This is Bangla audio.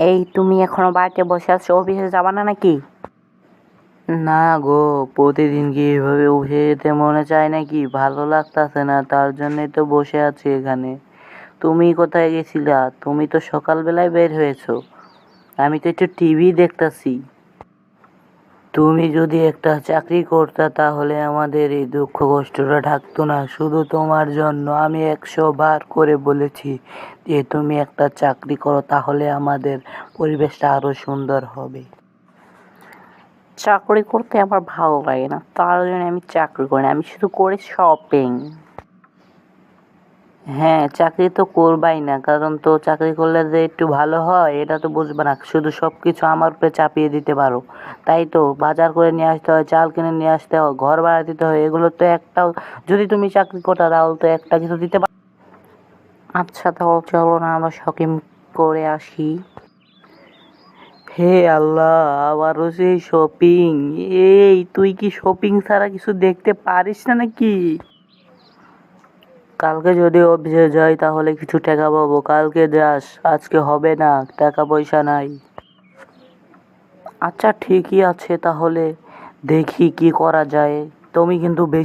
এই তুমি এখনো বাড়িতে বসে আছো, অফিসে যাবা না নাকি? না গো, প্রতিদিন কি এভাবে উঠে যেতে মনে চায় নাকি? ভালো লাগতাছে না, তার জন্যই তো বসে আছি এখানে। তুমি কোথায় গেছিলা? তুমি তো সকালবেলায় বের হয়েছো। আমি তো একটু টিভি দেখতাছি। তুমি যদি একটা চাকরি করতা তাহলে আমাদের এই দুঃখ কষ্টটা থাকতো না। শুধু তোমার জন্য আমি 100 বার করে বলেছি যে তুমি একটা চাকরি করো, তাহলে আমাদের পরিবেশটা আরো সুন্দর হবে। চাকরি করতে আমার ভালো লাগে না, তার জন্য আমি চাকরি করি না, আমি শুধু করি শপিং। হ্যাঁ, চাকরি তো করবাই না, কারণ তো চাকরি করলে যে একটু ভালো হয় এটা তো বুঝবে না। শুধু সবকিছু আমার উপরে চাপিয়ে দিতে পারো। তাই তো বাজার করে নিয়ে আসতে হয়, চাল কিনে নিয়ে আসতে হয়, ঘর ভাড়া দিতে হয়, এগুলো তো একটাও, যদি তুমি চাকরি করতে তাহলে তো একটা কিছু দিতে পার। আচ্ছা তাহলে চলো না আমরা শপিং করে আসি। হে আল্লাহ, আবারও সেই শপিং! এই তুই কি শপিং ছাড়া কিছু দেখতে পারিস না নাকি? কালকে যদি অফিসে যাই তাহলে কিছু টাকা পাবো। কালকে যাস, আজকে হবে না, টাকা পয়সা নাই। আচ্ছা ঠিকই আছে, তাহলে দেখি কি করা যায়। তুমি কিন্তু